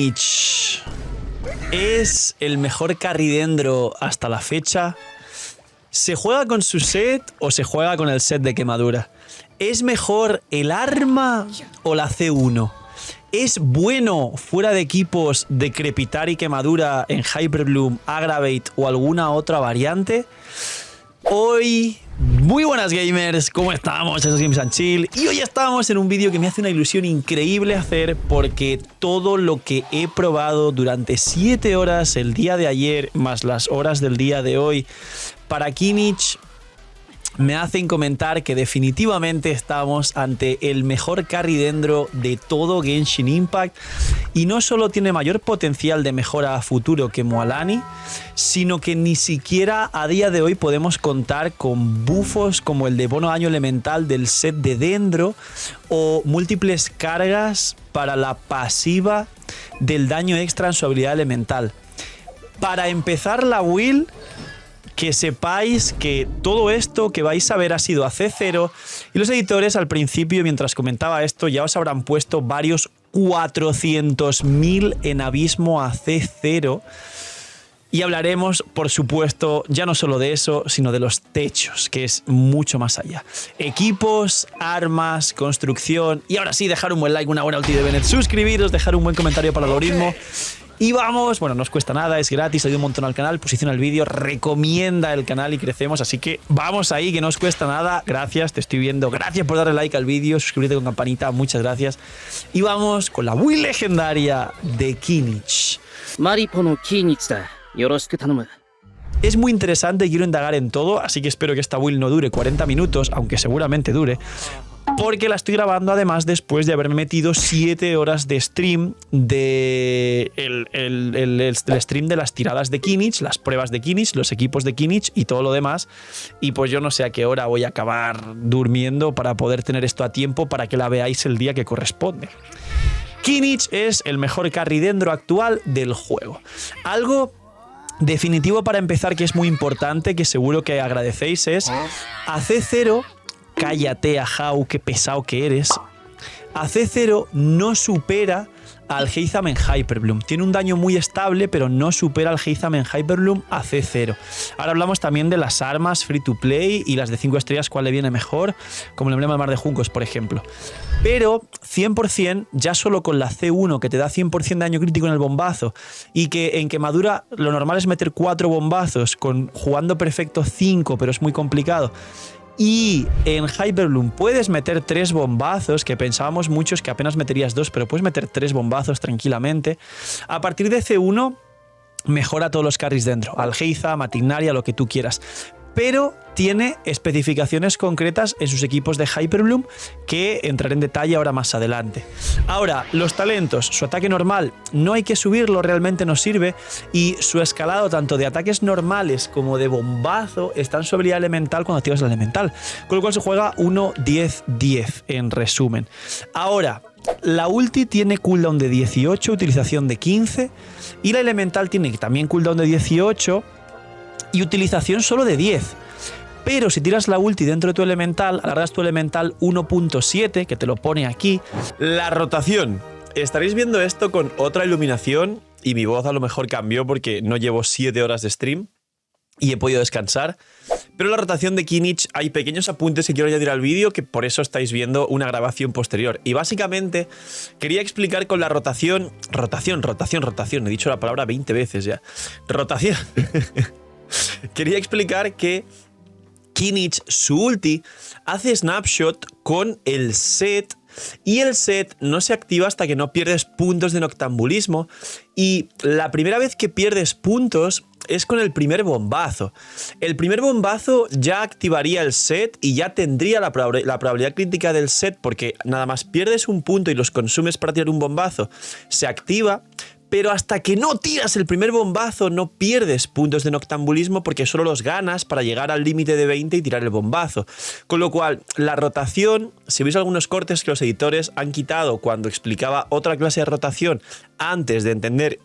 Kimmich es el mejor carry dendro hasta la fecha. ¿Se juega con su set o se juega con el set de quemadura? ¿Es mejor el arma o la C1? ¿Es bueno fuera de equipos de crepitar y quemadura en Hyperbloom, Aggravate o alguna otra variante? Hoy, muy buenas gamers, ¿cómo estamos? Eso es Games and Chill. Y hoy estamos en un vídeo que me hace una ilusión increíble hacer porque todo lo que he probado durante 7 horas el día de ayer más las horas del día de hoy para Kimmich me hacen comentar que definitivamente estamos ante el mejor carry dendro de todo Genshin Impact y no solo tiene mayor potencial de mejora a futuro que Mualani, sino que ni siquiera a día de hoy podemos contar con buffos como el de bono daño elemental del set de dendro o múltiples cargas para la pasiva del daño extra en su habilidad elemental. Para empezar la build, que sepáis que todo esto que vais a ver ha sido a C0 y los editores al principio, mientras comentaba esto, ya os habrán puesto varios 400.000 en abismo a C0 y hablaremos, por supuesto, ya no solo de eso, sino de los techos, que es mucho más allá. Equipos, armas, construcción y ahora sí, dejar un buen like, una buena ulti de Bennett, suscribiros, dejar un buen comentario para el algoritmo. Y vamos, bueno, no os cuesta nada, es gratis, ayuda un montón al canal, posiciona el vídeo, recomienda el canal y crecemos, así que vamos ahí, que no os cuesta nada, gracias, te estoy viendo, gracias por darle like al vídeo, suscríbete con campanita, muchas gracias. Y vamos con la build legendaria de Kimmich. Es muy interesante y quiero indagar en todo, así que espero que esta build no dure 40 minutos, aunque seguramente dure, porque la estoy grabando además después de haberme metido 7 horas de stream de el stream de las tiradas de Kimmich, las pruebas de Kimmich, los equipos de Kimmich y todo lo demás. Y pues yo no sé a qué hora voy a acabar durmiendo para poder tener esto a tiempo para que la veáis el día que corresponde. Kimmich es el mejor carry dendro actual del juego. Algo definitivo para empezar que es muy importante, que seguro que agradecéis, es a C0. Cállate, Ahau, qué pesado que eres. A C0 no supera al Heizam en Hyperbloom. Tiene un daño muy estable, pero no supera al Heizam en Hyperbloom a C0. Ahora hablamos también de las armas free to play y las de 5 estrellas, cuál le viene mejor, como el emblema del mar de juncos, por ejemplo. Pero 100% ya solo con la C1, que te da 100% de daño crítico en el bombazo, y que en quemadura lo normal es meter 4 bombazos, jugando perfecto 5, pero es muy complicado. Y en Hyperbloom puedes meter 3 bombazos, que pensábamos muchos que apenas meterías 2, pero puedes meter 3 bombazos tranquilamente. A partir de C1 mejora todos los carries dentro, al Heizam, a Tignaria, lo que tú quieras. Pero tiene especificaciones concretas en sus equipos de Hyperbloom que entraré en detalle ahora más adelante. Ahora, los talentos, su ataque normal no hay que subirlo, realmente nos sirve, y su escalado tanto de ataques normales como de bombazo está en su habilidad elemental cuando activas la elemental, con lo cual se juega 1-10-10 en resumen. Ahora, la ulti tiene cooldown de 18, utilización de 15, y la elemental tiene también cooldown de 18 y utilización solo de 10. Pero si tiras la ulti dentro de tu elemental, alargas tu elemental 1.7, que te lo pone aquí. La rotación. Estaréis viendo esto con otra iluminación y mi voz a lo mejor cambió porque no llevo 7 horas de stream y he podido descansar. Pero la rotación de Kimmich, hay pequeños apuntes que quiero añadir al vídeo, que por eso estáis viendo una grabación posterior. Y básicamente quería explicar con la rotación. Rotación. He dicho la palabra 20 veces ya. Rotación. Quería explicar que Kimmich, su ulti, hace snapshot con el set y el set no se activa hasta que no pierdes puntos de noctambulismo, y la primera vez que pierdes puntos es con el primer bombazo. El primer bombazo ya activaría el set y ya tendría la probabilidad crítica del set, porque nada más pierdes un punto y los consumes para tirar un bombazo, se activa. Pero hasta que no tiras el primer bombazo no pierdes puntos de noctambulismo, porque solo los ganas para llegar al límite de 20 y tirar el bombazo. Con lo cual, la rotación, si veis algunos cortes que los editores han quitado cuando explicaba otra clase de rotación antes de entender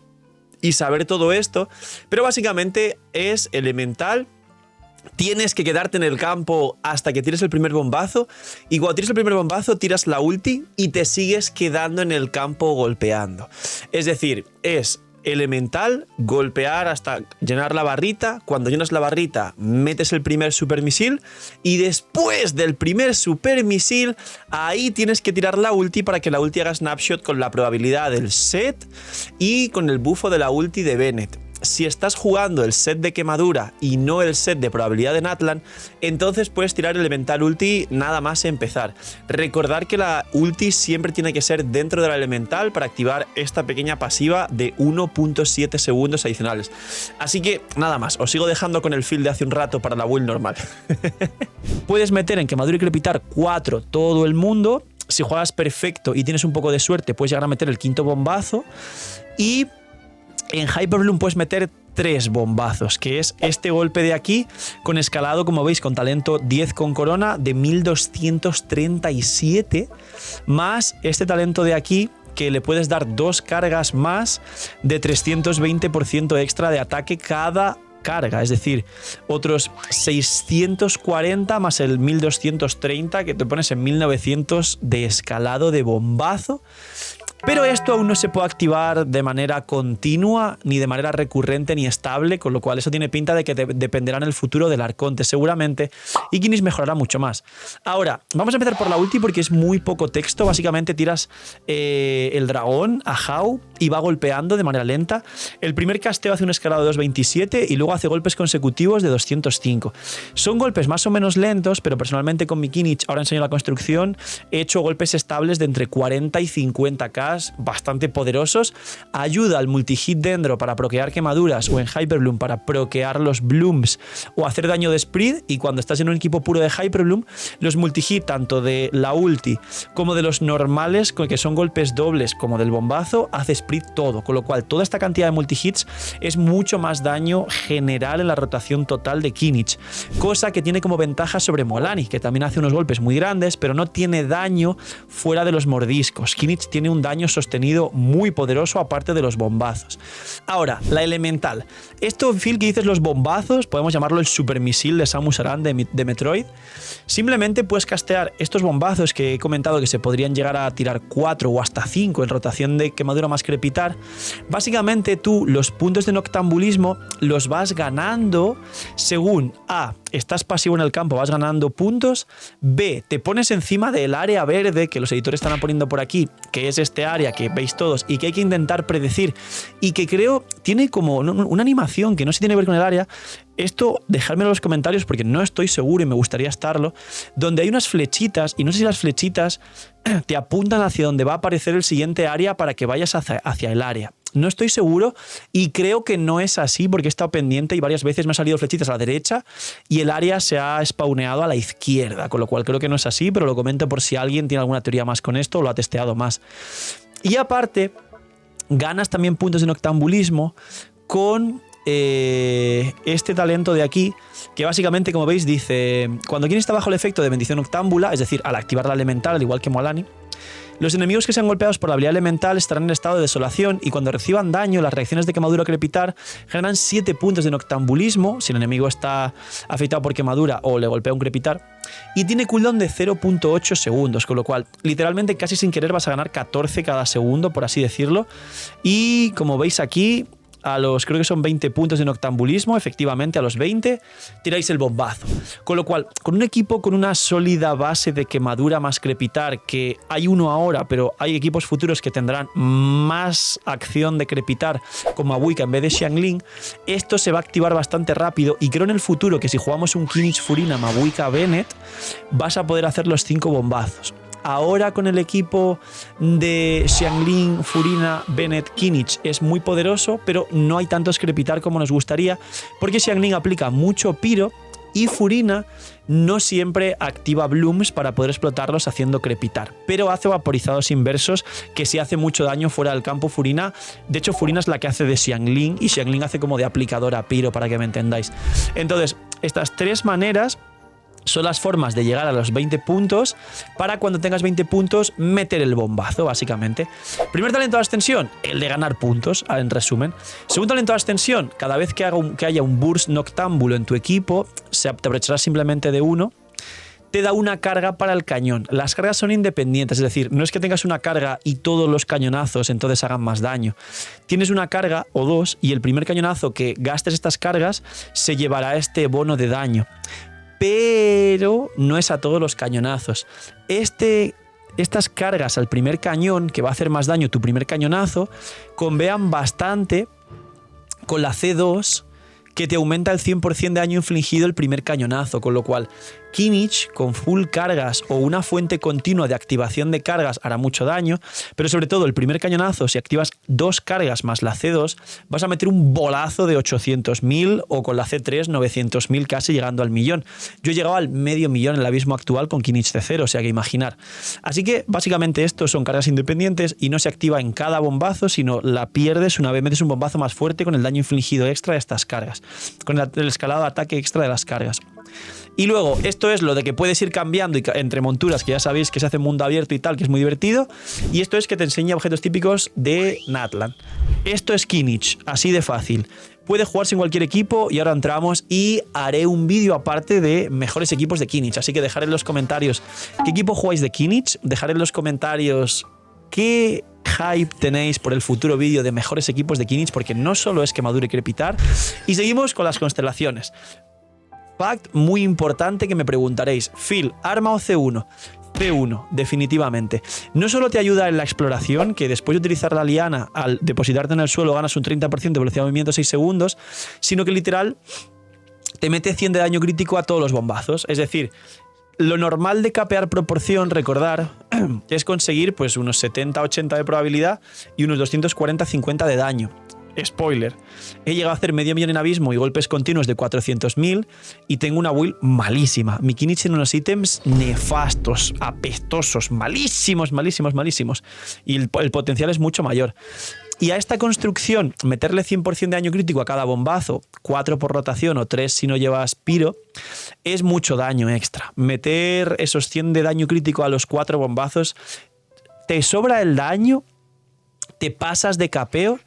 y saber todo esto, pero básicamente es elemental tienes que quedarte en el campo hasta que tires el primer bombazo, y cuando tires el primer bombazo tiras la ulti y te sigues quedando en el campo golpeando. Es decir, es elemental golpear hasta llenar la barrita. Cuando llenas la barrita metes el primer supermisil y después del primer supermisil ahí tienes que tirar la ulti para que la ulti haga snapshot con la probabilidad del set y con el bufo de la ulti de Bennett. Si estás jugando el set de quemadura y no el set de probabilidad de Natlan, entonces puedes tirar elemental ulti nada más empezar. Recordar que la ulti siempre tiene que ser dentro de la elemental para activar esta pequeña pasiva de 1.7 segundos adicionales. Así que nada más, os sigo dejando con el feel de hace un rato para la build normal. Puedes meter en quemadura y crepitar 4 todo el mundo. Si juegas perfecto y tienes un poco de suerte, puedes llegar a meter el quinto bombazo. Y en Hyperbloom puedes meter 3 bombazos, que es este golpe de aquí, con escalado, como veis, con talento 10 con corona de 1237, más este talento de aquí, que le puedes dar 2 cargas más de 320% extra de ataque cada carga, es decir, otros 640 más el 1230, que te pones en 1900 de escalado de bombazo. Pero esto aún no se puede activar de manera continua, ni de manera recurrente, ni estable, con lo cual eso tiene pinta de que dependerá en el futuro del Arconte seguramente, y Kinix mejorará mucho más. Ahora, vamos a empezar por la ulti porque es muy poco texto. Básicamente tiras el dragón a Hau y va golpeando de manera lenta. El primer casteo hace un escalado de 227 y luego hace golpes consecutivos de 205. Son golpes más o menos lentos, pero personalmente con mi Kinix, ahora enseño la construcción, he hecho golpes estables de entre 40 y 50k, bastante poderosos. Ayuda al multihit dendro para proquear quemaduras, o en Hyperbloom para proquear los blooms o hacer daño de Spread. Y cuando estás en un equipo puro de Hyperbloom, los multihit tanto de la ulti como de los normales, que son golpes dobles, como del bombazo, hace Spread todo, con lo cual toda esta cantidad de multihits es mucho más daño general en la rotación total de Kinix, cosa que tiene como ventaja sobre Mualani, que también hace unos golpes muy grandes, pero no tiene daño fuera de los mordiscos. Kinix tiene un daño sostenido muy poderoso aparte de los bombazos. Ahora, la elemental. Esto, Phil, que dices los bombazos, podemos llamarlo el supermisil de Samus Aran de Metroid. Simplemente puedes castear estos bombazos que he comentado que se podrían llegar a tirar 4 o hasta 5 en rotación de quemadura más crepitar. Básicamente tú los puntos de noctambulismo los vas ganando según A, estás pasivo en el campo, vas ganando puntos, B, te pones encima del área verde que los editores están poniendo por aquí, que es este área que veis todos y que hay que intentar predecir, y que creo tiene como una animación que no se tiene que ver con el área. Esto dejadmelo en los comentarios porque no estoy seguro y me gustaría estarlo, donde hay unas flechitas, y no sé si las flechitas te apuntan hacia donde va a aparecer el siguiente área para que vayas hacia el área. No estoy seguro y creo que no es así porque he estado pendiente y varias veces me han salido flechitas a la derecha y el área se ha spawneado a la izquierda, con lo cual creo que no es así, pero lo comento por si alguien tiene alguna teoría más con esto o lo ha testeado más. Y aparte, ganas también puntos de noctambulismo con este talento de aquí, que básicamente, como veis, dice: cuando quien está bajo el efecto de bendición noctámbula, es decir, al activar la elemental, al igual que Mualani, los enemigos que sean golpeados por la habilidad elemental estarán en estado de desolación, y cuando reciban daño, las reacciones de quemadura o crepitar generan 7 puntos de noctambulismo si el enemigo está afectado por quemadura o le golpea un crepitar, y tiene cooldown de 0.8 segundos, con lo cual literalmente casi sin querer vas a ganar 14 cada segundo, por así decirlo. Y como veis aquí, a los, creo que son 20 puntos de noctambulismo, efectivamente a los 20 tiráis el bombazo. Con lo cual, con un equipo con una sólida base de quemadura más crepitar, que hay uno ahora, pero hay equipos futuros que tendrán más acción de crepitar, como Awika en vez de Xiangling, esto se va a activar bastante rápido, y creo en el futuro que si jugamos un Kinix Furina Mabuika Bennett, vas a poder hacer los 5 bombazos. Ahora con el equipo de Xiangling, Furina, Bennett, Kinix es muy poderoso, pero no hay tantos crepitar como nos gustaría, porque Xiangling aplica mucho piro y Furina no siempre activa blooms para poder explotarlos haciendo crepitar, pero hace vaporizados inversos que sí hace mucho daño fuera del campo Furina. De hecho, Furina es la que hace de Xiangling y Xiangling hace como de aplicadora piro, para que me entendáis. Entonces, estas 3 maneras son las formas de llegar a los 20 puntos para cuando tengas 20 puntos meter el bombazo, básicamente. Primer talento de ascensión, el de ganar puntos, en resumen. Segundo talento de ascensión, cada vez que haya un burst noctámbulo en tu equipo, te aprovecharás simplemente de uno. Te da una carga para el cañón. Las cargas son independientes, es decir, no es que tengas una carga y todos los cañonazos entonces hagan más daño. Tienes una carga o dos y el primer cañonazo que gastes estas cargas se llevará este bono de daño. Pero no es a todos los cañonazos. Estas cargas al primer cañón, que va a hacer más daño tu primer cañonazo, convean bastante con la C2, que te aumenta el 100% de daño infligido el primer cañonazo, con lo cual Kimmich con full cargas o una fuente continua de activación de cargas hará mucho daño, pero sobre todo el primer cañonazo, si activas 2 cargas más la C2, vas a meter un bolazo de 800.000 o con la C3 900.000 casi llegando al millón. Yo he llegado al medio millón en el abismo actual con Kimmich C0, o sea que imaginar. Así que básicamente esto son cargas independientes y no se activa en cada bombazo, sino la pierdes una vez metes un bombazo más fuerte con el daño infligido extra de estas cargas, con el escalado de ataque extra de las cargas. Y luego, esto es lo de que puedes ir cambiando entre monturas, que ya sabéis que se hace en mundo abierto y tal, que es muy divertido. Y esto es que te enseña objetos típicos de Natlan. Esto es Kimmich, así de fácil. Puede jugarse en cualquier equipo y ahora entramos y haré un vídeo aparte de mejores equipos de Kimmich. Así que dejaré en los comentarios qué equipo jugáis de Kimmich, dejaré en los comentarios qué hype tenéis por el futuro vídeo de mejores equipos de Kimmich, porque no solo es que madure crepitar. Y seguimos con las constelaciones. Fact muy importante que me preguntaréis, Phil, ¿arma o C1? C1, definitivamente. No solo te ayuda en la exploración, que después de utilizar la liana, al depositarte en el suelo ganas un 30% de velocidad de movimiento 6 segundos, sino que literal te mete 100 de daño crítico a todos los bombazos. Es decir, lo normal de capear proporción, recordar, es conseguir pues unos 70-80 de probabilidad y unos 240-50 de daño. Spoiler, he llegado a hacer medio millón en abismo y golpes continuos de 400.000 y tengo una build malísima. Mi Kimmich tiene unos ítems nefastos, apestosos, malísimos. Y el potencial es mucho mayor. Y a esta construcción, meterle 100% de daño crítico a cada bombazo, 4 por rotación o 3 si no llevas piro, es mucho daño extra. Meter esos 100 de daño crítico a los 4 bombazos, te sobra el daño, te pasas de capeo,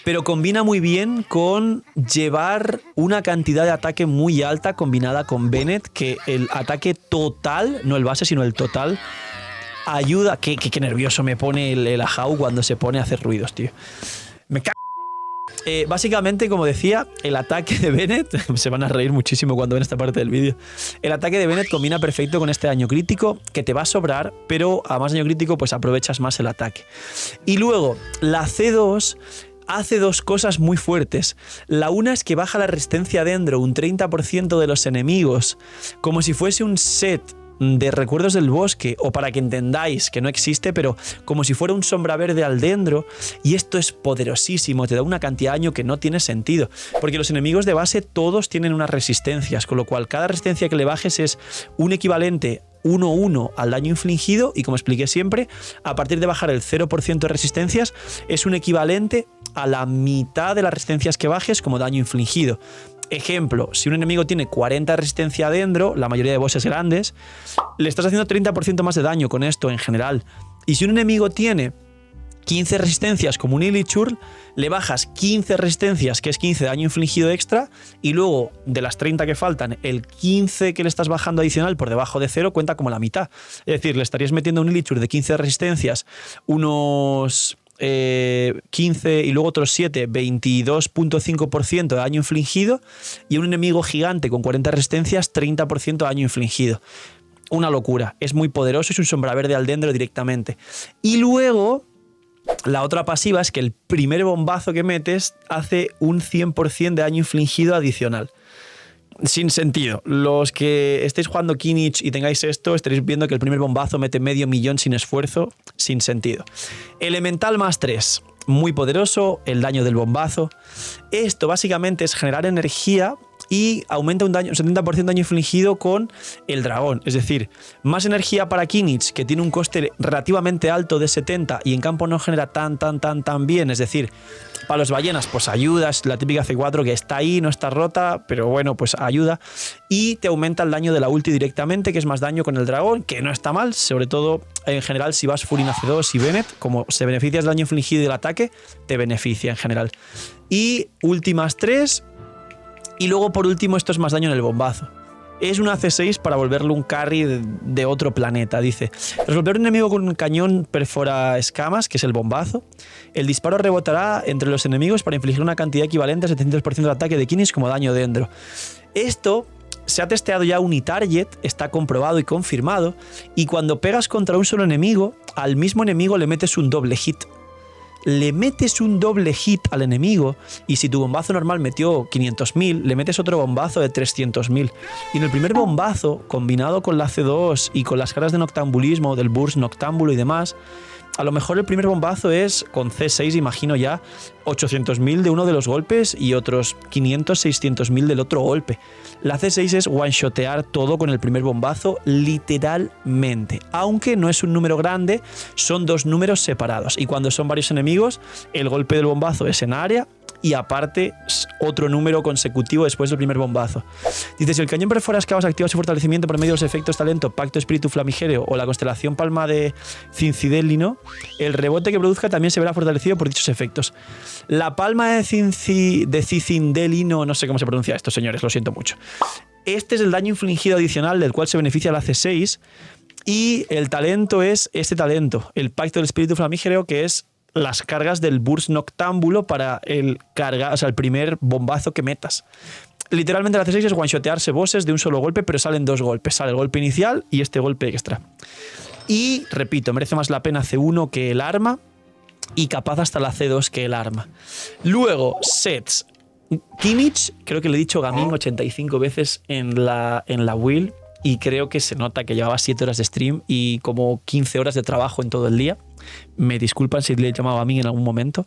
pero combina muy bien con llevar una cantidad de ataque muy alta combinada con Bennett, que el ataque total, no el base, sino el total, ayuda. Qué nervioso me pone el Ahau cuando se pone a hacer ruidos, tío. Me cago. Básicamente, como decía, el ataque de Bennett, se van a reír muchísimo cuando ven esta parte del vídeo, el ataque de Bennett combina perfecto con este daño crítico, que te va a sobrar, pero a más daño crítico pues aprovechas más el ataque. Y luego, la C2 hace 2 cosas muy fuertes. La una es que baja la resistencia dentro un 30% de los enemigos, como si fuese un set de recuerdos del bosque, o para que entendáis que no existe, pero como si fuera un sombra verde al dendro, y esto es poderosísimo, te da una cantidad de daño que no tiene sentido, porque los enemigos de base todos tienen unas resistencias, con lo cual cada resistencia que le bajes es un equivalente 1-1 al daño infligido, y como expliqué siempre, a partir de bajar el 0% de resistencias es un equivalente a la mitad de las resistencias que bajes como daño infligido. Ejemplo, si un enemigo tiene 40 de resistencia dentro, la mayoría de bosses grandes, le estás haciendo 30% más de daño con esto en general. Y si un enemigo tiene 15 resistencias como un Illichurl, le bajas 15 resistencias, que es 15 de daño infligido extra, y luego de las 30 que faltan, el 15 que le estás bajando adicional por debajo de 0 cuenta como la mitad. Es decir, le estarías metiendo a un Illichurl de 15 resistencias unos 15 y luego otros 7, 22.5% de daño infligido, y un enemigo gigante con 40 resistencias, 30% de daño infligido. Una locura, es muy poderoso, es un sombra verde al dendro directamente. Y luego la otra pasiva es que el primer bombazo que metes hace un 100% de daño infligido adicional. Sin sentido. Los que estéis jugando Kimmich y tengáis esto, estaréis viendo que el primer bombazo mete medio millón sin esfuerzo. Sin sentido. Elemental más 3. Muy poderoso, el daño del bombazo. Esto básicamente es generar energía y aumenta un 70% de daño infligido con el dragón. Es decir, más energía para Kinich, que tiene un coste relativamente alto de 70 y en campo no genera tan bien. Es decir, para los ballenas, pues ayuda, es la típica C4 que está ahí, no está rota, pero bueno, pues ayuda. Y te aumenta el daño de la ulti directamente, que es más daño con el dragón, que no está mal, sobre todo en general si vas Furina C2 y Bennett, como se beneficia del daño infligido y del ataque, te beneficia en general. Y últimas 3, y luego por último esto es más daño en el bombazo. Es una C6 para volverle un carry de otro planeta, dice. Tras golpear un enemigo con un cañón perfora escamas, que es el bombazo, el disparo rebotará entre los enemigos para infligir una cantidad equivalente al 700% de ataque de Kinich como daño dentro. Esto se ha testeado ya Unitarget, está comprobado y confirmado, y cuando pegas contra un solo enemigo, al mismo enemigo le metes un doble hit. Le metes un doble hit al enemigo y si tu bombazo normal metió 500.000, le metes otro bombazo de 300.000. Y en el primer bombazo, combinado con la C2 y con las caras de noctambulismo, del burst noctámbulo y demás, a lo mejor el primer bombazo es, con C6 imagino ya, 800.000 de uno de los golpes y otros 500, 600.000 del otro golpe. La C6 es one-shotear todo con el primer bombazo, literalmente. Aunque no es un número grande, son dos números separados. Y cuando son varios enemigos, el golpe del bombazo es en área y aparte otro número consecutivo después del primer bombazo. Dice, si el cañón perfora escabas activa su fortalecimiento por medio de los efectos talento, pacto, espíritu flamígero o la constelación palma de Cincidélino, el rebote que produzca también se verá fortalecido por dichos efectos. La palma de Cincidélino, no sé cómo se pronuncia esto, señores, lo siento mucho. Este es el daño infligido adicional del cual se beneficia la C6 y el talento es este talento, el pacto del espíritu flamígero, que es las cargas del burst noctámbulo para el primer bombazo que metas. Literalmente la C6 es one-shotearse bosses de un solo golpe, pero salen dos golpes. Sale el golpe inicial y este golpe extra. Y, repito, merece más la pena C1 que el arma y capaz hasta la C2 que el arma. Luego, sets. Kinich, creo que le he dicho Gaming 85 veces en la wheel y creo que se nota que llevaba 7 horas de stream y como 15 horas de trabajo en todo el día. Me disculpan si le he llamado Gaming en algún momento.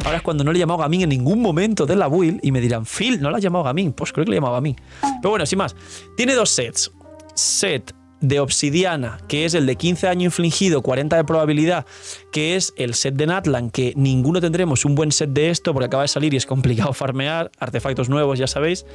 Ahora es cuando no le he llamado Gaming en ningún momento de la build y me dirán, Phil, ¿no le has llamado Gaming? Pues creo que le he llamado Gaming. Pero bueno, sin más. Tiene dos sets. Set de obsidiana, que es el de 15 daño infligido, 40 de probabilidad, que es el set de Natlan, que ninguno tendremos un buen set de esto porque acaba de salir y es complicado farmear, artefactos nuevos, ya sabéis.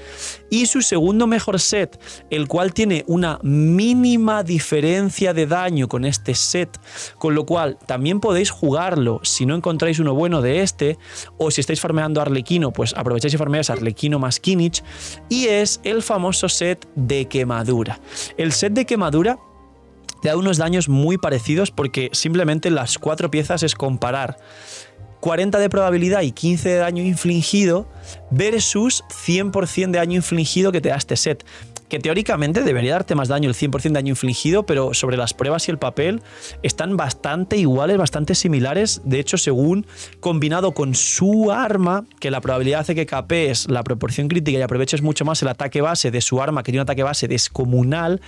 Y su segundo mejor set, el cual tiene una mínima diferencia de daño con este set, con lo cual también podéis jugarlo si no encontráis uno bueno de este, o si estáis farmeando Arlequino, pues aprovecháis y farmeáis Arlequino más Kinich, y es el famoso set de quemadura. El set de quemadura te da unos daños muy parecidos porque simplemente las 4 piezas es comparar 40 de probabilidad y 15 de daño infligido versus 100% de daño infligido que te da este set. Que teóricamente debería darte más daño el 100% de daño infligido, pero sobre las pruebas y el papel están bastante iguales, bastante similares. De hecho, según combinado con su arma, que la probabilidad hace que capees la proporción crítica y aproveches mucho más el ataque base de su arma, que tiene un ataque base descomunal,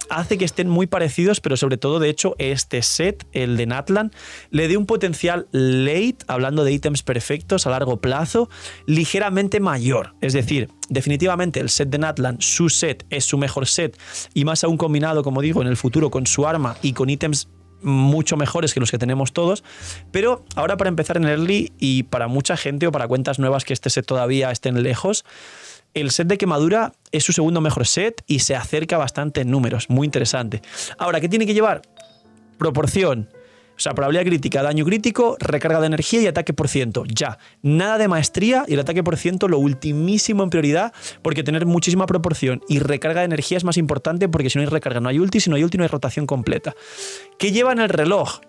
hace que estén muy parecidos, pero sobre todo, de hecho, este set, el de Natlan, le dé un potencial late, hablando de ítems perfectos a largo plazo, ligeramente mayor. Es decir, definitivamente el set de Natlan, su set, es su mejor set, y más aún combinado, como digo, en el futuro con su arma y con ítems mucho mejores que los que tenemos todos. Pero ahora, para empezar en early y para mucha gente o para cuentas nuevas que este set todavía estén lejos, el set de quemadura es su segundo mejor set y se acerca bastante en números, muy interesante. Ahora, ¿qué tiene que llevar? Proporción, o sea, probabilidad crítica, daño crítico, recarga de energía y ataque por ciento. Ya, nada de maestría y el ataque por ciento lo ultimísimo en prioridad, porque tener muchísima proporción y recarga de energía es más importante, porque si no hay recarga no hay ulti, si no hay ulti no hay rotación completa. ¿Qué lleva en el reloj?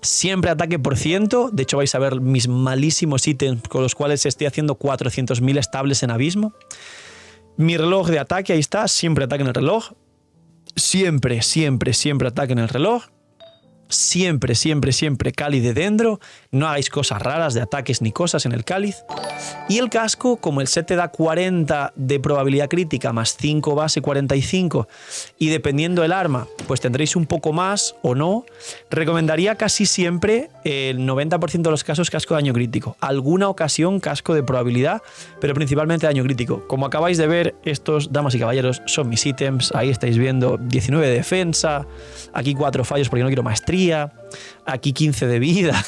Siempre ataque por ciento. De hecho, vais a ver mis malísimos ítems con los cuales estoy haciendo 400.000 estables en abismo. Mi reloj de ataque, ahí está, siempre ataque en el reloj. Siempre, siempre, siempre ataque en el reloj. siempre, siempre, siempre cáliz de dendro, no hagáis cosas raras de ataques ni cosas en el cáliz. Y el casco, como el set te da 40 de probabilidad crítica más 5 base 45 y dependiendo del arma, pues tendréis un poco más o no, recomendaría casi siempre el 90% de los casos casco de daño crítico. Alguna ocasión casco de probabilidad, pero principalmente daño crítico. Como acabáis de ver, estos, damas y caballeros, son mis ítems. Ahí estáis viendo 19 de defensa, aquí 4 fallos porque no quiero maestría, aquí 15 de vida.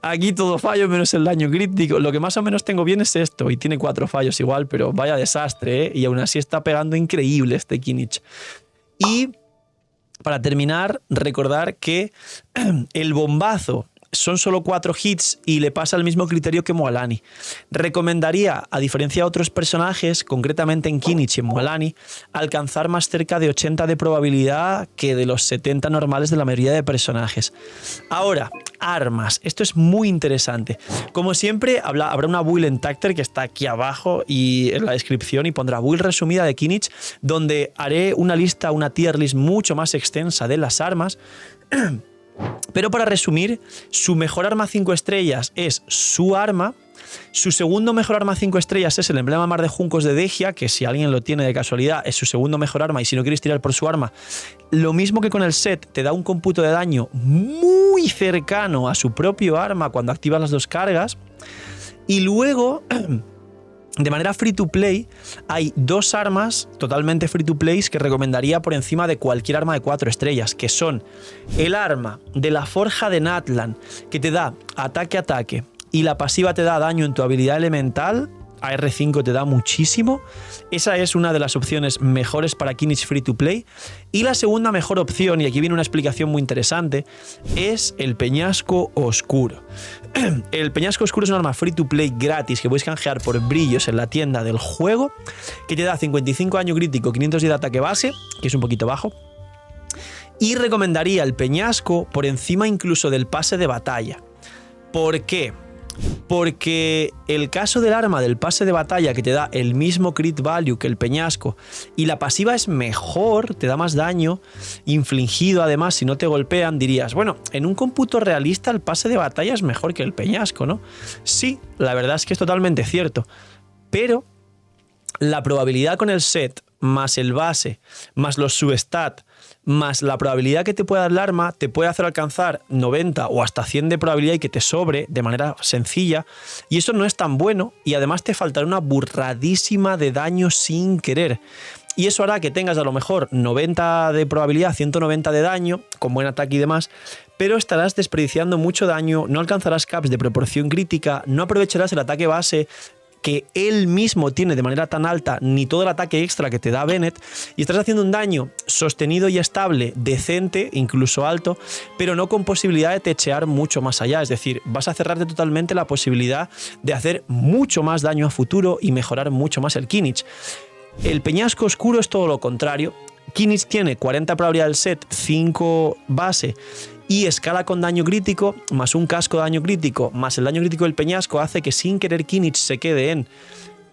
Aquí todo fallo menos el daño crítico. Lo que más o menos tengo bien es esto. Y tiene 4 fallos igual, pero vaya desastre, ¿eh? Y aún así está pegando increíble este Kinich. Y para terminar, recordar que el bombazo son solo 4 hits y le pasa el mismo criterio que Mualani. Recomendaría, a diferencia de otros personajes, concretamente en Kinich y en Mualani, alcanzar más cerca de 80 de probabilidad que de los 70 normales de la mayoría de personajes. Ahora, armas. Esto es muy interesante. Como siempre, habrá una build en Tacter que está aquí abajo y en la descripción y pondrá build resumida de Kinich, donde haré una lista, una tier list mucho más extensa de las armas. Pero para resumir, su mejor arma 5 estrellas es su arma. Su segundo mejor arma 5 estrellas es el emblema Mar de Juncos de Dehya, que si alguien lo tiene de casualidad es su segundo mejor arma y si no quieres tirar por su arma, lo mismo que con el set, te da un cómputo de daño muy cercano a su propio arma cuando activas las 2 cargas. Y luego, de manera free to play, hay 2 armas totalmente free to play que recomendaría por encima de cualquier arma de 4 estrellas, que son el arma de la Forja de Natlan, que te da ataque y la pasiva te da daño en tu habilidad elemental. AR5 te da muchísimo. Esa es una de las opciones mejores para Kinich Free to Play. Y la segunda mejor opción, y aquí viene una explicación muy interesante, es el Peñasco Oscuro. El Peñasco Oscuro es un arma Free to Play gratis que puedes canjear por brillos en la tienda del juego, que te da 55 daño crítico, 510 de ataque base, que es un poquito bajo. Y recomendaría el Peñasco por encima incluso del pase de batalla. ¿Por qué? Porque el caso del arma del pase de batalla, que te da el mismo crit value que el Peñasco, y la pasiva es mejor, te da más daño infligido, además si no te golpean, dirías, bueno, en un cómputo realista el pase de batalla es mejor que el Peñasco, ¿no? Sí, la verdad es que es totalmente cierto, pero la probabilidad con el set, más el base, más los substat, más la probabilidad que te pueda dar el arma, te puede hacer alcanzar 90 o hasta 100 de probabilidad y que te sobre de manera sencilla, y eso no es tan bueno, y además te faltará una burradísima de daño sin querer. Y eso hará que tengas a lo mejor 90 de probabilidad, 190 de daño, con buen ataque y demás, pero estarás desperdiciando mucho daño, no alcanzarás caps de proporción crítica, no aprovecharás el ataque base que él mismo tiene de manera tan alta, ni todo el ataque extra que te da Bennett, y estás haciendo un daño sostenido y estable, decente, incluso alto, pero no con posibilidad de techear mucho más allá. Es decir, vas a cerrarte totalmente la posibilidad de hacer mucho más daño a futuro y mejorar mucho más el Kinich. El Peñasco Oscuro es todo lo contrario. Kinich tiene 40 probabilidad del set, 5 base, y escala con daño crítico, más un casco de daño crítico, más el daño crítico del Peñasco, hace que sin querer Kinich se quede en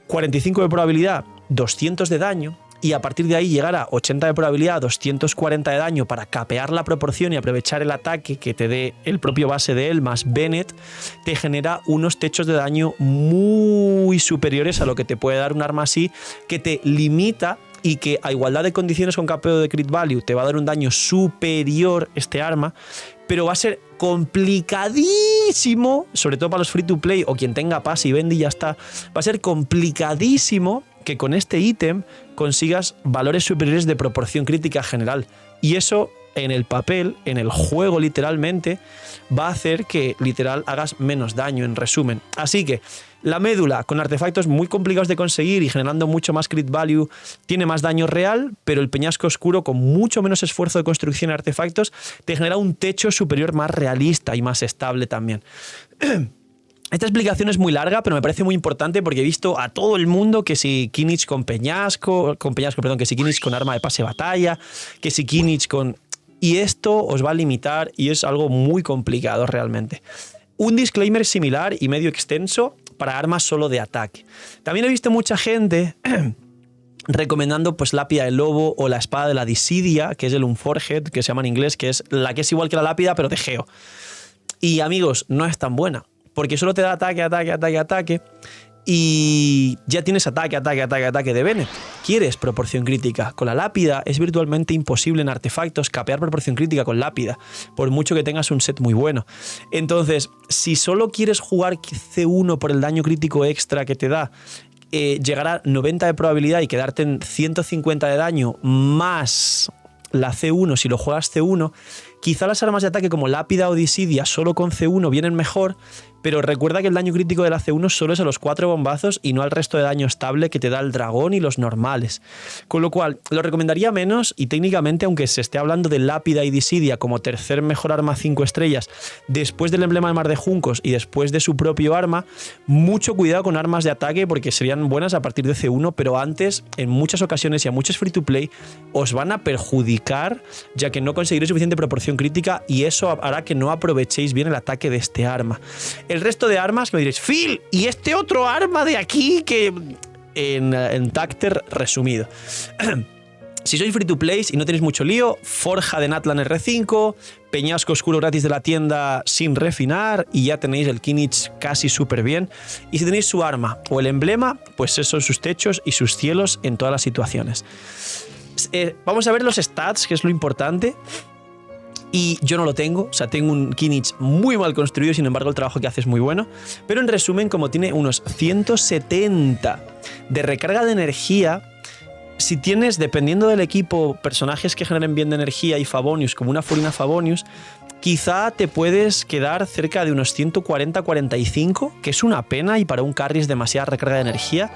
45 de probabilidad, 200 de daño, y a partir de ahí llegar a 80 de probabilidad, 240 de daño para capear la proporción y aprovechar el ataque que te dé el propio base de él más Bennett, te genera unos techos de daño muy superiores a lo que te puede dar un arma así, que te limita y que a igualdad de condiciones con capeo de crit value te va a dar un daño superior este arma, pero va a ser complicadísimo, sobre todo para los free to play o quien tenga pase y vende y ya está, va a ser complicadísimo que con este ítem consigas valores superiores de proporción crítica general, y eso en el papel, en el juego literalmente, va a hacer que literal hagas menos daño en resumen. Así que la médula con artefactos muy complicados de conseguir y generando mucho más crit value tiene más daño real, pero el Peñasco Oscuro con mucho menos esfuerzo de construcción de artefactos te genera un techo superior más realista y más estable también. Esta explicación es muy larga, pero me parece muy importante porque he visto a todo el mundo que si Kinich con Peñasco, que si Kinich con arma de pase batalla, que si Kinich con... Y esto os va a limitar y es algo muy complicado realmente. Un disclaimer similar y medio extenso para armas solo de ataque. También he visto mucha gente recomendando pues Lápida del Lobo o la espada de la Dissidia, que es el Unforged, que se llama en inglés, que es la que es igual que la lápida, pero de Geo. Y amigos, no es tan buena, porque solo te da ataque, ataque, ataque, ataque, y ya tienes ataque, ataque, ataque, ataque de Bennett. ¿Quieres proporción crítica? Con la lápida es virtualmente imposible en artefactos capear proporción crítica con lápida, por mucho que tengas un set muy bueno. Entonces, si solo quieres jugar C1 por el daño crítico extra que te da, llegar a 90 de probabilidad y quedarte en 150 de daño más la C1 si lo juegas C1, quizá las armas de ataque como Lápida o Dissidia solo con C1 vienen mejor, pero recuerda que el daño crítico de la C1 solo es a los 4 bombazos y no al resto de daño estable que te da el dragón y los normales. Con lo cual, lo recomendaría menos y técnicamente, aunque se esté hablando de Lápida y Dissidia como tercer mejor arma 5 estrellas, después del emblema de Mar de Juncos y después de su propio arma, mucho cuidado con armas de ataque porque serían buenas a partir de C1, pero antes, en muchas ocasiones y a muchos free to play, os van a perjudicar ya que no conseguiréis suficiente proporción crítica y eso hará que no aprovechéis bien el ataque de este arma. El resto de armas, me diréis, Phil, ¿y este otro arma de aquí? Que en Tacter resumido. Si sois free to play y no tenéis mucho lío, Forja de Natlan R5, Peñasco Oscuro gratis de la tienda sin refinar y ya tenéis el Kinich casi súper bien. Y si tenéis su arma o el emblema, pues esos son sus techos y sus cielos en todas las situaciones. Vamos a ver los stats, que es lo importante. Y yo no lo tengo, o sea, tengo un Kinich muy mal construido, sin embargo el trabajo que hace es muy bueno. Pero en resumen, como tiene unos 170 de recarga de energía, si tienes, dependiendo del equipo, personajes que generen bien de energía y Favonius, como una Furina Favonius, quizá te puedes quedar cerca de unos 140-45, que es una pena y para un carry es demasiada recarga de energía.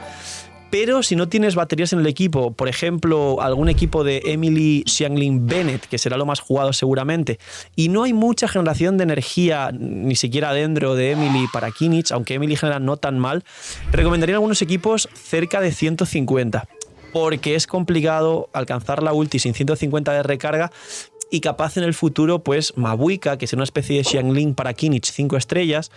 Pero si no tienes baterías en el equipo, por ejemplo, algún equipo de Emily Xiangling Bennett, que será lo más jugado seguramente, y no hay mucha generación de energía, ni siquiera dentro de Emily para Kinich, aunque Emily genera no tan mal, recomendaría algunos equipos cerca de 150, porque es complicado alcanzar la ulti sin 150 de recarga, y capaz en el futuro, pues Mabuika, que es una especie de Xiangling para Kinich 5 estrellas,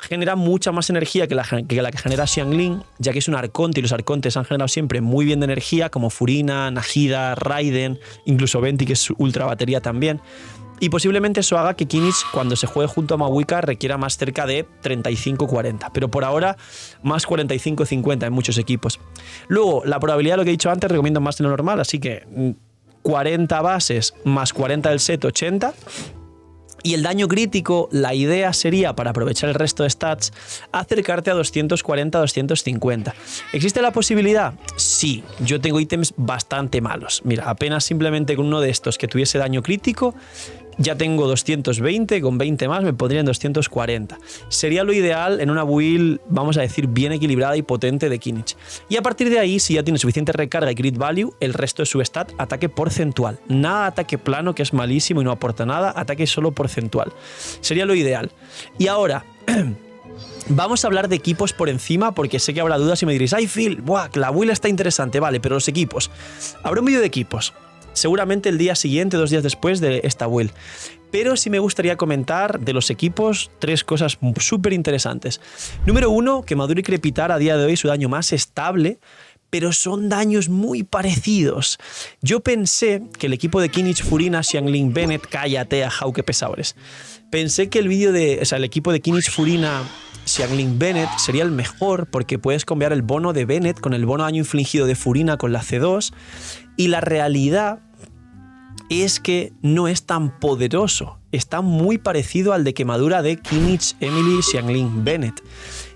genera mucha más energía que la que genera Xiangling, ya que es un arconte y los arcontes han generado siempre muy bien de energía, como Furina, Nahida, Raiden, incluso Venti, que es ultra batería también. Y posiblemente eso haga que Kinich, cuando se juegue junto a Mabuika, requiera más cerca de 35-40. Pero por ahora, más 45-50 en muchos equipos. Luego, la probabilidad, lo que he dicho antes, recomiendo más de lo normal, así que 40 bases más 40 del set, 80. Y el daño crítico, la idea sería, para aprovechar el resto de stats, acercarte a 240-250. ¿Existe la posibilidad? Sí, yo tengo ítems bastante malos. Mira, apenas simplemente con uno de estos que tuviese daño crítico, ya tengo 220, con 20 más me pondría en 240. Sería lo ideal en una build, vamos a decir, bien equilibrada y potente de Kinich. Y a partir de ahí, si ya tiene suficiente recarga y crit value, el resto de su stat, ataque porcentual. Nada ataque plano, que es malísimo y no aporta nada, ataque solo porcentual. Sería lo ideal. Y ahora... Vamos a hablar de equipos por encima porque sé que habrá dudas y me diréis, ay Phil, buah, la build está interesante, vale, pero los equipos. Habrá un vídeo de equipos, seguramente el día siguiente, 2 días después de esta build. Pero sí me gustaría comentar de los equipos 3 cosas súper interesantes. Número 1, que Maduro y Crepitar a día de hoy es su daño más estable, pero son daños muy parecidos. Yo pensé que el equipo de Kinich, Furina, Xiangling Bennett, cállate a Jauke Pesadores. Pensé que el equipo de Kinich, Furina, Xiangling Bennett sería el mejor porque puedes cambiar el bono de Bennett con el bono daño infligido de Furina con la C2 y la realidad es que no es tan poderoso. Está muy parecido al de quemadura de Kinich, Emily, Xiangling Bennett.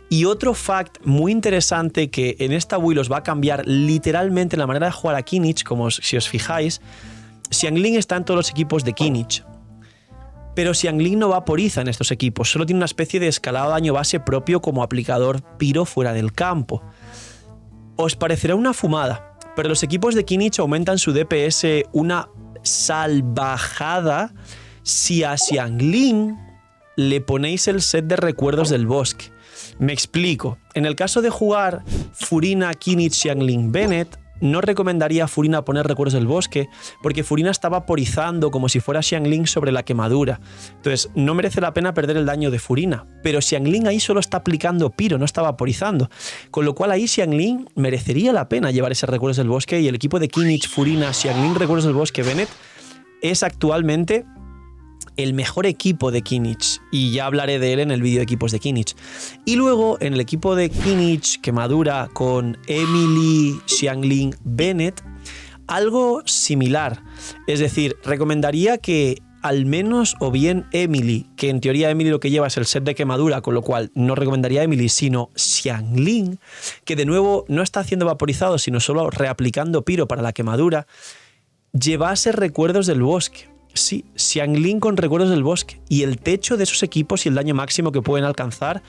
Y otro fact muy interesante que en esta build os va a cambiar literalmente la manera de jugar a Kinich, como si os fijáis, Xiangling está en todos los equipos de Kinich. Pero Xiangling no vaporiza en estos equipos, solo tiene una especie de escalado daño base propio como aplicador piro fuera del campo. Os parecerá una fumada, pero los equipos de Kinich aumentan su DPS una salvajada si a Xiangling le ponéis el set de recuerdos del bosque. Me explico. En el caso de jugar Furina, Kinich, Xiangling Bennett, no recomendaría a Furina poner Recuerdos del Bosque, porque Furina está vaporizando como si fuera Xiangling sobre la quemadura. Entonces, no merece la pena perder el daño de Furina. Pero Xiangling ahí solo está aplicando Piro, no está vaporizando. Con lo cual ahí Xiangling merecería la pena llevar ese Recuerdos del Bosque, y el equipo de Kinich, Furina, Xiangling, Recuerdos del Bosque, Bennett es actualmente el mejor equipo de Kinich, y ya hablaré de él en el vídeo de equipos de Kinich. Y luego en el equipo de Kinich, quemadura con Emily, Xiangling, Bennett, algo similar. Es decir, recomendaría que al menos o bien Emily, que en teoría Emily lo que lleva es el set de quemadura, con lo cual no recomendaría Emily, sino Xiangling, que de nuevo no está haciendo vaporizado, sino solo reaplicando Piro para la quemadura, llevase Recuerdos del Bosque. Sí, Xiangling con Recuerdos del Bosque, y el techo de esos equipos y el daño máximo que pueden alcanzar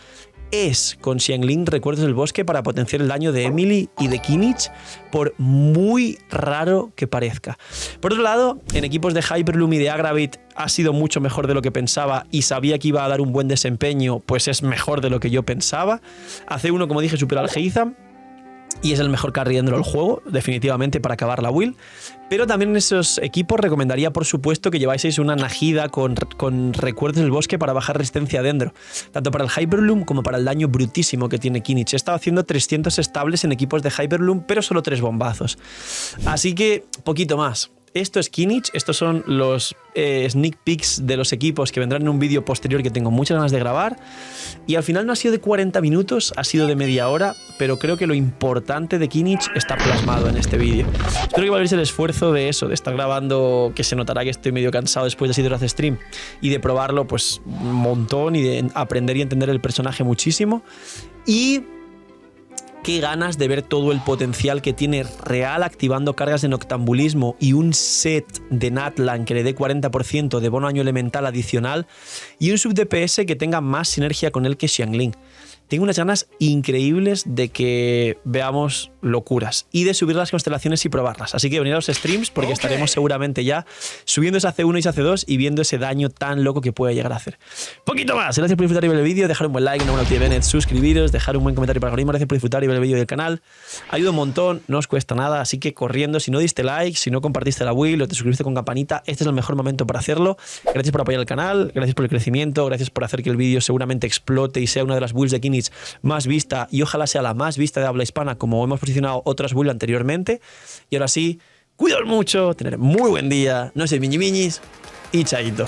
es con Xiangling Recuerdos del Bosque para potenciar el daño de Emily y de Kinich, por muy raro que parezca. Por otro lado, en equipos de Hyperloom y de Aggravate ha sido mucho mejor de lo que pensaba, y sabía que iba a dar un buen desempeño, pues es mejor de lo que yo pensaba. Hace uno, como dije, supera al Heizam, y es el mejor carry dentro del juego, definitivamente, para acabar la build. Pero también en esos equipos recomendaría, por supuesto, que lleváis una Nahida con Recuerdos del Bosque para bajar resistencia dentro, tanto para el Hyperloom como para el daño brutísimo que tiene Kinich. He estado haciendo 300 estables en equipos de Hyperloom, pero solo 3 bombazos. Así que, poquito más. Esto es Kinich, estos son los sneak peeks de los equipos que vendrán en un vídeo posterior que tengo muchas ganas de grabar. Y al final no ha sido de 40 minutos, ha sido de media hora, pero creo que lo importante de Kinich está plasmado en este vídeo. Espero que valoréis el esfuerzo de eso, de estar grabando, que se notará que estoy medio cansado después de 7 horas de stream, y de probarlo pues un montón, y de aprender y entender el personaje muchísimo. Y qué ganas de ver todo el potencial que tiene real activando cargas de noctambulismo y un set de Natlan que le dé 40% de bono año elemental adicional, y un sub DPS que tenga más sinergia con él que Xiangling. Tengo unas ganas increíbles de que veamos locuras y de subir las constelaciones y probarlas. Así que venid a los streams, porque estaremos seguramente ya subiendo esa C1 y esa C2 y viendo ese daño tan loco que puede llegar a hacer. Poquito más. Gracias por disfrutar y ver el vídeo. Dejar un buen like, una buena actividad, Bennett, suscribiros, dejar un buen comentario para el algoritmo. Gracias por disfrutar y ver el vídeo del canal. Ayuda un montón, no os cuesta nada. Así que corriendo, si no diste like, si no compartiste la build o te suscribiste con campanita, este es el mejor momento para hacerlo. Gracias por apoyar el canal, gracias por el crecimiento, gracias por hacer que el vídeo seguramente explote y sea una de las builds de Kinich más vista, y ojalá sea la más vista de habla hispana, como hemos posicionado otras builds anteriormente. Y ahora sí, cuidaos mucho, tener muy buen día, no seáis miñimiñis y chaito.